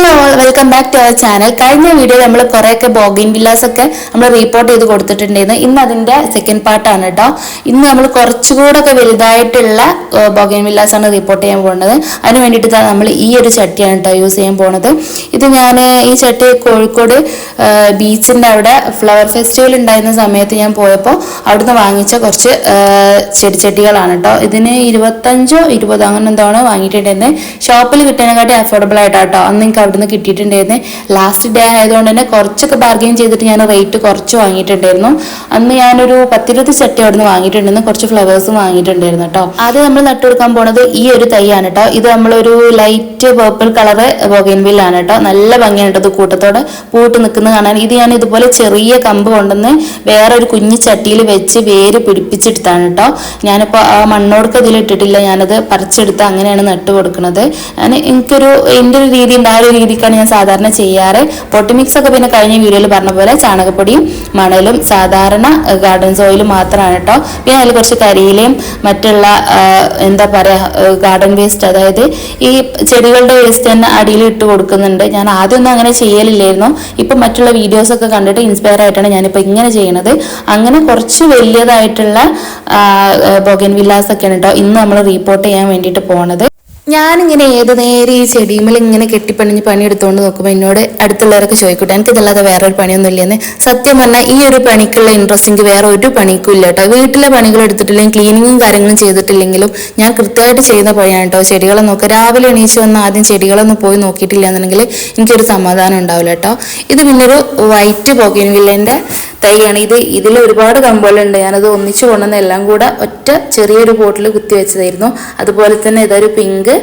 Hello welcome back to our channel. കഴിഞ്ഞ വീഡിയോയിൽ നമ്മൾ കുറേയൊക്കെ ബോഗിൻ വില്ലാസ് ഒക്കെ നമ്മൾ റിപ്പോർട്ട് ചെയ്ത് കൊടുത്തിട്ടുണ്ടായിരുന്നു. ഇന്ന് അതിന്റെ സെക്കൻഡ് പാർട്ടാണ് കേട്ടോ. ഇന്ന് നമ്മൾ കുറച്ചുകൂടെ ഒക്കെ വലുതായിട്ടുള്ള ബോഗിൻ വില്ലാസ് ആണ് റിപ്പോർട്ട് ചെയ്യാൻ പോകുന്നത്. അതിന് വേണ്ടിയിട്ട് നമ്മൾ ഈ ഒരു ചട്ടിയാണ് കേട്ടോ യൂസ് ചെയ്യാൻ പോകുന്നത്. ഇത് ഞാൻ ഈ ചട്ടി കോഴിക്കോട് ബീച്ചിന്റെ അവിടെ ഫ്ലവർ ഫെസ്റ്റിവൽ ഉണ്ടായിരുന്ന സമയത്ത് ഞാൻ പോയപ്പോൾ അവിടുന്ന് വാങ്ങിച്ച കുറച്ച് ചെടിച്ചട്ടികളാണ് കേട്ടോ. ഇതിന് 25-20 അങ്ങനെ എന്താണ് വാങ്ങിയിട്ടുണ്ടായിരുന്നത്. ഷോപ്പിൽ കിട്ടുന്നതിനെക്കാട്ടി അഫോർഡബിൾ ആയിട്ടാട്ടോ അന്ന് എനിക്ക് അവിടുന്ന് കിട്ടിയിട്ടുണ്ടായിരുന്നു. ലാസ്റ്റ് ഡേ ആയതുകൊണ്ട് തന്നെ കുറച്ചൊക്കെ ബാർഗെയിൻ ചെയ്തിട്ട് ഞാൻ റേറ്റ് കുറച്ച് വാങ്ങിയിട്ടുണ്ടായിരുന്നു. അന്ന് ഞാനൊരു 10-20 ചട്ടി അവിടുന്ന് വാങ്ങിയിട്ടുണ്ടായിരുന്നു. കുറച്ച് ഫ്ലവേഴ്സും വാങ്ങിയിട്ടുണ്ടായിരുന്നു കേട്ടോ. ആദ്യം നമ്മൾ നട്ടുകൊടുക്കാൻ പോണത് ഈ ഒരു തൈയാണ് കേട്ടോ. ഇത് നമ്മളൊരു ലൈറ്റ് പേർപ്പിൾ കളറ് ബോഗെയിൻവില്ലാണ് കേട്ടോ. നല്ല ഭംഗിയാണ് കേട്ടോ. ഇത് കൂട്ടത്തോടെ പൂട്ട് നിൽക്കുന്നത് കാണാൻ. ഇത് ഞാൻ ഇതുപോലെ ചെറിയ കമ്പ് കൊണ്ടുവന്ന് വേറെ ഒരു കുഞ്ഞു ചട്ടിയിൽ വെച്ച് വേര് പിടിപ്പിച്ചെടുത്താണ് കേട്ടോ. ഞാനിപ്പോൾ ആ മണ്ണോടൊക്കെ ഇതിൽ ഇട്ടിട്ടില്ല, ഞാനത് പറിച്ചെടുത്ത് അങ്ങനെയാണ് നട്ടു കൊടുക്കുന്നത്. എൻ്റെ ഒരു രീതി ഉണ്ട്. ആ ഒരു രീതിക്കാണ് ഞാൻ സാധാരണ ചെയ്യാറ്. പൊട്ടി മിക്സ് ഒക്കെ പിന്നെ കഴിഞ്ഞ വീഡിയോയിൽ പറഞ്ഞ പോലെ ചാണകപ്പൊടിയും മണലും സാധാരണ ഗാർഡൻ സോയിലും മാത്രമാണ് കേട്ടോ. പിന്നെ അതിൽ കുറച്ച് കരിയിലയും മറ്റുള്ള എന്താ പറയുക ഗാർഡൻ വേസ്റ്റ്, അതായത് ഈ ചെടികളുടെ വേസ്റ്റ് തന്നെ അടിയിൽ ഇട്ട് കൊടുക്കുന്നുണ്ട്. ഞാൻ ആദ്യമൊന്നും അങ്ങനെ ചെയ്യലില്ലായിരുന്നു. ഇപ്പം മറ്റുള്ള വീഡിയോസൊക്കെ കണ്ടിട്ട് ഇൻസ്പയർ ആയിട്ടാണ് ഞാനിപ്പോൾ ഇങ്ങനെ ചെയ്യണത്. അങ്ങനെ കുറച്ച് വലിയതായിട്ടുള്ള ബോഗൻ വില്ലാസ് ഒക്കെയാണ് കേട്ടോ ഇന്ന് നമ്മൾ റിപ്പോർട്ട് ചെയ്യാൻ വേണ്ടിയിട്ട് പോണത്. ഞാനിങ്ങനെ ഏത് നേരം ഈ ചെടിയുമ്പോൾ ഇങ്ങനെ കെട്ടിപ്പണിഞ്ഞ് പണിയെടുത്തുകൊണ്ട് നോക്കുമ്പോൾ എന്നോട് അടുത്തുള്ളവരൊക്കെ ചോദിക്കട്ടെ എനിക്ക് ഇതല്ലാതെ വേറൊരു പണിയൊന്നും ഇല്ലെന്ന്. സത്യം പറഞ്ഞാൽ ഈ ഒരു പണിക്കുള്ള ഇൻട്രസ്റ്റ് എനിക്ക് വേറെ ഒരു പണിക്കും ഇല്ല കേട്ടോ. വീട്ടിലെ പണികൾ എടുത്തിട്ടില്ലെങ്കിൽ ക്ലീനിങ്ങും കാര്യങ്ങളും ചെയ്തിട്ടില്ലെങ്കിലും ഞാൻ കൃത്യമായിട്ട് ചെയ്യുന്ന പണിയാണ് കേട്ടോ. ചെടികളെ നോക്കുക, രാവിലെ എണീച്ച് വന്ന് ആദ്യം ചെടികളൊന്നും പോയി നോക്കിയിട്ടില്ല എന്നുണ്ടെങ്കിൽ എനിക്കൊരു സമാധാനം ഉണ്ടാവില്ല കേട്ടോ. ഇത് പിന്നൊരു വൈറ്റ് ബോഗെയിൻവില്ലേൻ്റെ തൈയാണ്. ഇതിൽ ഒരുപാട് കമ്പുകളുണ്ട്. ഞാനത് ഒന്നിച്ചു കൊണ്ടുവന്ന എല്ലാം കൂടെ ഒറ്റ ചെറിയൊരു പോട്ടിൽ കുത്തി വെച്ചതായിരുന്നു. അതുപോലെ തന്നെ ഇതൊരു പിങ്ക്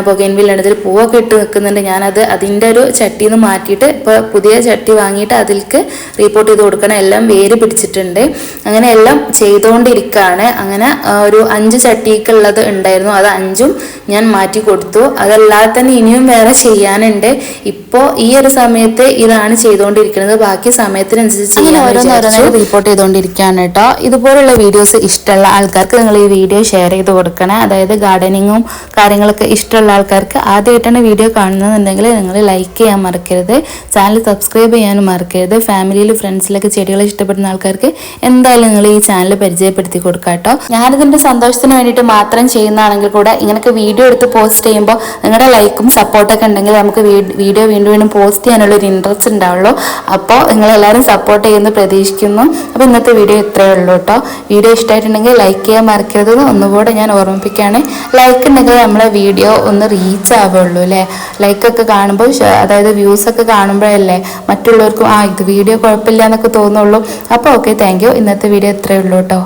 ബൊഗെയിൻവില്ലാണ്. ഇതിൽ പൂവൊക്കെ ഇട്ട് നിൽക്കുന്നുണ്ട്. ഞാനത് അതിൻ്റെ ഒരു ചട്ടിയിൽ നിന്ന് മാറ്റിയിട്ട് ഇപ്പോൾ പുതിയ ചട്ടി വാങ്ങിയിട്ട് അതിലേക്ക് റിപ്പോർട്ട് ചെയ്ത് കൊടുക്കണം. എല്ലാം വേര് പിടിച്ചിട്ടുണ്ട്. അങ്ങനെ എല്ലാം ചെയ്തുകൊണ്ടിരിക്കുകയാണ്. അങ്ങനെ ഒരു 5 ചട്ടിക്കുള്ളത് ഉണ്ടായിരുന്നു. അത് 5ഉം ഞാൻ മാറ്റി കൊടുത്തു. അതല്ലാതെ തന്നെ ഇനിയും വേറെ ചെയ്യാനുണ്ട്. ഇപ്പോൾ ഈ ഒരു സമയത്ത് ഇതാണ് ചെയ്തുകൊണ്ടിരിക്കുന്നത്. ബാക്കി സമയത്തിനനുസരിച്ച് ഓരോന്നോരോന്നായി റിപ്പോർട്ട് ചെയ്തുകൊണ്ടിരിക്കുകയാണ് കേട്ടോ. ഇതുപോലുള്ള വീഡിയോസ് ഇഷ്ടമുള്ള ആൾക്കാർക്ക് നിങ്ങൾ ഈ വീഡിയോ ഷെയർ ചെയ്ത് കൊടുക്കണേ. അതായത് ഗാർഡനിങ്ങും കാര്യങ്ങളൊക്കെ ഇഷ്ടമുള്ള ആൾക്കാർക്ക് ആദ്യമായിട്ടാണ് വീഡിയോ കാണുന്നതെന്നുണ്ടെങ്കിൽ നിങ്ങൾ ലൈക്ക് ചെയ്യാൻ മറക്കരുത്, ചാനൽ സബ്സ്ക്രൈബ് ചെയ്യാനും മറക്കരുത്. ഫാമിലിയിൽ ഫ്രണ്ട്സിലൊക്കെ ചെടികൾ ഇഷ്ടപ്പെടുന്ന ആൾക്കാർക്ക് എന്തായാലും നിങ്ങൾ ഈ ചാനൽ പരിചയപ്പെടുത്തി കൊടുക്കാം കേട്ടോ. ഞാനിതിൻ്റെ സന്തോഷത്തിന് വേണ്ടിയിട്ട് മാത്രം ചെയ്യുന്നതാണെങ്കിൽ കൂടെ ഇങ്ങനെയൊക്കെ വീഡിയോ എടുത്ത് പോസ്റ്റ് ചെയ്യുമ്പോൾ നിങ്ങളുടെ ലൈക്കും സപ്പോർട്ടൊക്കെ ഉണ്ടെങ്കിൽ നമുക്ക് വീഡിയോ വീണ്ടും വീണ്ടും പോസ്റ്റ് ചെയ്യാനുള്ളൊരു ഇൻട്രസ്റ്റ് ഉണ്ടാവുള്ളൂ. അപ്പോൾ നിങ്ങളെല്ലാവരും സപ്പോർട്ട് ചെയ്യുന്ന പ്രതീക്ഷിക്കുന്നു. അപ്പോൾ ഇന്നത്തെ വീഡിയോ ഇത്രയേ ഉള്ളൂ കേട്ടോ. വീഡിയോ ഇഷ്ടമായിട്ടുണ്ടെങ്കിൽ ലൈക്ക് ചെയ്യാൻ മറക്കരുത്. ഒന്നുകൂടെ ഞാൻ ഓർമ്മിപ്പിക്കുകയാണ്, ലൈക്ക് ഉണ്ടെങ്കിൽ നമ്മളെ വീഡിയോ ഒന്ന് റീച്ച് ആവുള്ളൂ അല്ലേ. ലൈക്കൊക്കെ കാണുമ്പോൾ, അതായത് വ്യൂസൊക്കെ കാണുമ്പോഴല്ലേ മറ്റുള്ളവർക്കും ഇത് വീഡിയോ കുഴപ്പമില്ല എന്നൊക്കെ തോന്നുള്ളൂ. അപ്പോൾ ഓക്കെ, താങ്ക് യു. ഇന്നത്തെ വീഡിയോ ഇത്രയേ ഉള്ളൂ കേട്ടോ.